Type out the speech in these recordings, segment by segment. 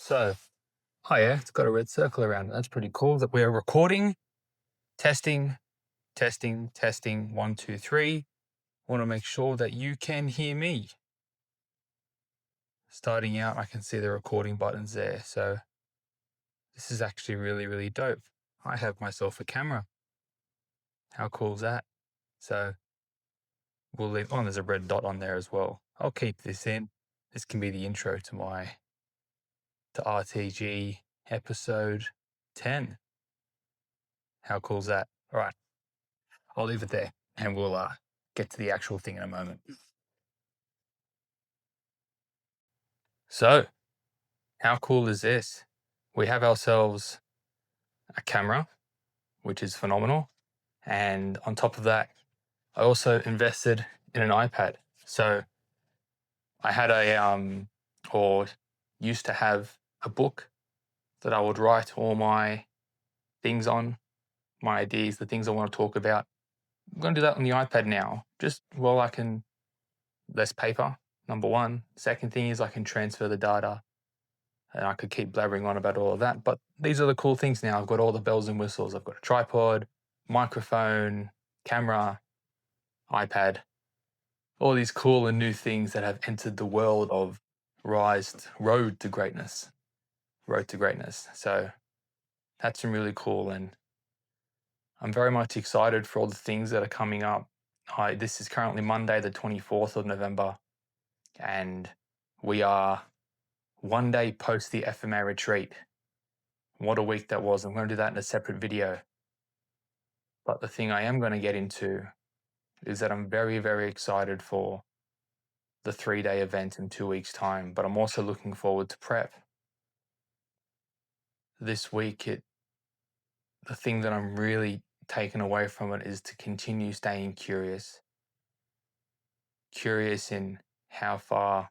So, oh yeah, it's got a red circle around it. That's pretty cool that we're recording, testing, testing, testing, 1, 2, 3. Want to make sure that you can hear me. Starting out, I can see the recording buttons there. So this is actually really, really dope. I have myself a camera. How cool is that? So we'll leave, oh, there's a red dot on there as well. I'll keep this in. This can be the intro to RTG episode 10. How cool is that? All right. I'll leave it there and we'll get to the actual thing in a moment. So, how cool is this? We have ourselves a camera, which is phenomenal. And on top of that, I also invested in an iPad. So I had or used to have a book that I would write all my things on, my ideas, the things I want to talk about. I'm going to do that on the iPad now, just while I can, less paper, number one. Second thing is I can transfer the data and I could keep blabbering on about all of that. But these are the cool things now. I've got all the bells and whistles. I've got a tripod, microphone, camera, iPad, all these cool and new things that have entered the world of road to greatness. So that's been really cool. And I'm very much excited for all the things that are coming up. This is currently Monday, the 24th of November, and we are one day post the FMA retreat. What a week that was. I'm going to do that in a separate video. But the thing I am going to get into is that I'm very, very excited for the 3-day event in 2 weeks' time, but I'm also looking forward to prep. This week, the thing that I'm really taken away from it is to continue staying curious in how far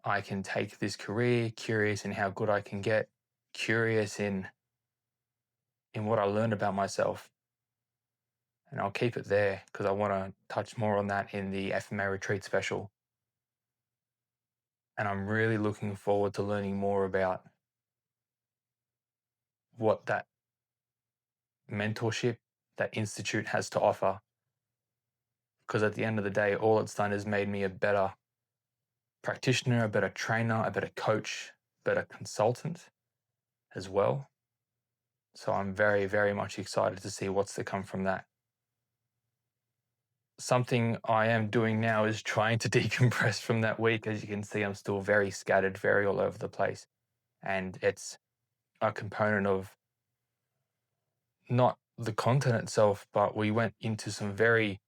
I can take this career, curious in how good I can get, curious in what I learned about myself. And I'll keep it there because I want to touch more on that in the FMA retreat special. And I'm really looking forward to learning more about what that mentorship, that institute has to offer. Because at the end of the day, all it's done is made me a better practitioner, a better trainer, a better coach, better consultant as well. So I'm very, very much excited to see what's to come from that. Something I am doing now is trying to decompress from that week. As you can see, I'm still very scattered, very all over the place. And it's a component of not the content itself, but we went into some very,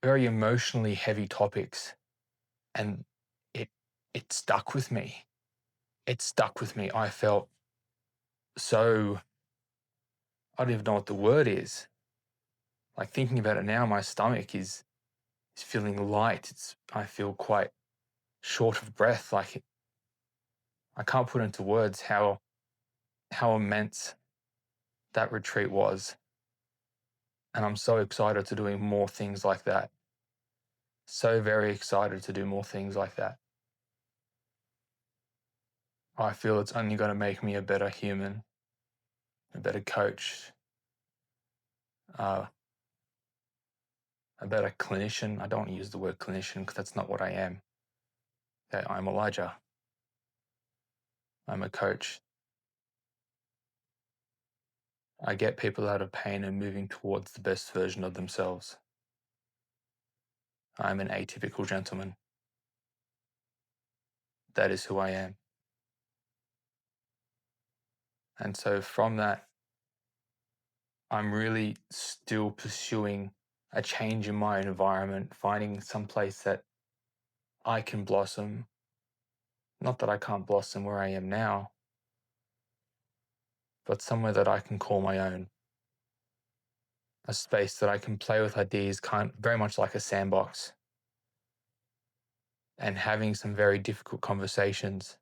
very emotionally heavy topics, and it stuck with me. It stuck with me. I felt so, I don't even know what the word is. Like thinking about it now, my stomach is feeling light. I feel quite short of breath. Like I can't put into words how immense that retreat was. And I'm so excited to doing more things like that. So very excited to do more things like that. I feel it's only going to make me a better human, a better coach, a better clinician. I don't want to use the word clinician because that's not what I am. I'm Elijah. I'm a coach. I get people out of pain and moving towards the best version of themselves. I'm an atypical gentleman. That is who I am. And so from that, I'm really still pursuing a change in my environment, finding some place that I can blossom. Not that I can't blossom where I am now, but somewhere that I can call my own. A space that I can play with ideas, very much like a sandbox, and having some very difficult conversations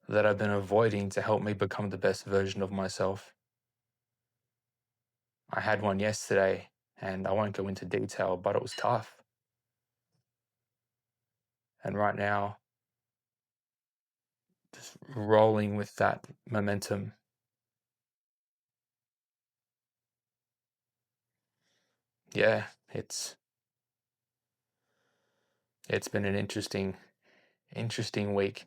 that I've been avoiding to help me become the best version of myself. I had one yesterday, and I won't go into detail, but it was tough. And right now, just just rolling with that momentum. Yeah, it's been an interesting week.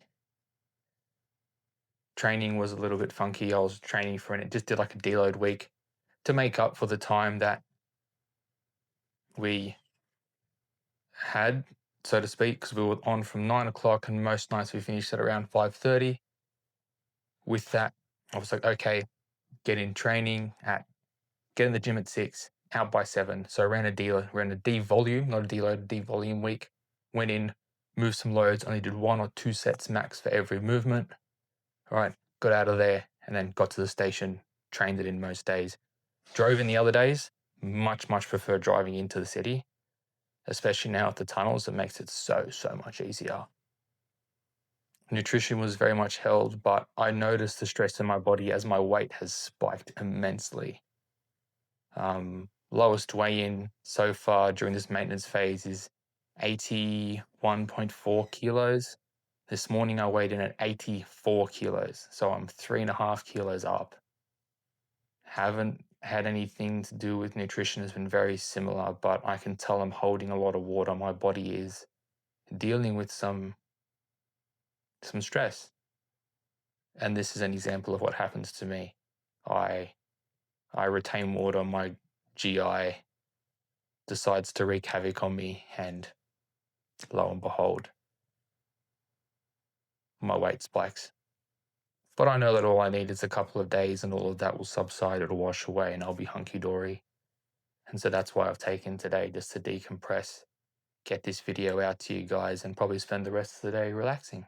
Training was a little bit funky. I was training for it. Just did like a deload week to make up for the time that we had, so to speak, because we were on from 9 o'clock, and most nights we finished at around 5:30. With that, I was like, okay, get in the gym at 6, out by 7. So I ran a D volume, not a deload, a D volume week. Went in, moved some loads, only did 1 or 2 sets max for every movement. All right, got out of there and then got to the station, trained it in most days. Drove in the other days, much prefer driving into the city, especially now with the tunnels. It makes it so much easier. Nutrition was very much held, but I noticed the stress in my body as my weight has spiked immensely. Lowest weigh-in so far during this maintenance phase is 81.4 kilos. This morning I weighed in at 84 kilos, so I'm 3.5 kilos up. Haven't had anything to do with nutrition, has been very similar, but I can tell I'm holding a lot of water. My body is dealing with some stress. And this is an example of what happens to me. I retain water, my GI decides to wreak havoc on me, and lo and behold, my weight spikes. But I know that all I need is a couple of days and all of that will subside, it'll wash away, and I'll be hunky-dory. And so that's why I've taken today, just to decompress, get this video out to you guys, and probably spend the rest of the day relaxing.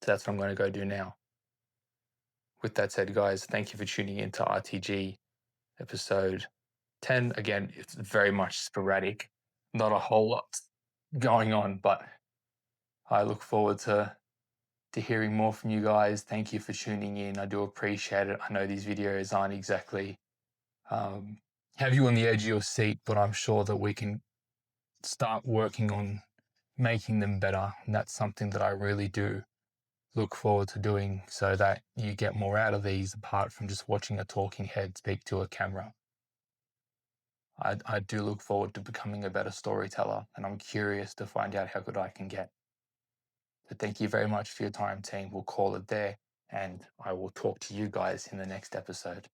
So that's what I'm going to go do now. With that said, guys, thank you for tuning in to RTG episode 10. Again, it's very much sporadic, not a whole lot going on, but I look forward to hearing more from you guys. Thank you for tuning in. I do appreciate it. I know these videos aren't exactly have you on the edge of your seat, but I'm sure that we can start working on making them better. And that's something that I really do look forward to doing, so that you get more out of these apart from just watching a talking head speak to a camera. I do look forward to becoming a better storyteller, and I'm curious to find out how good I can get. But thank you very much for your time, team. We'll call it there, and I will talk to you guys in the next episode.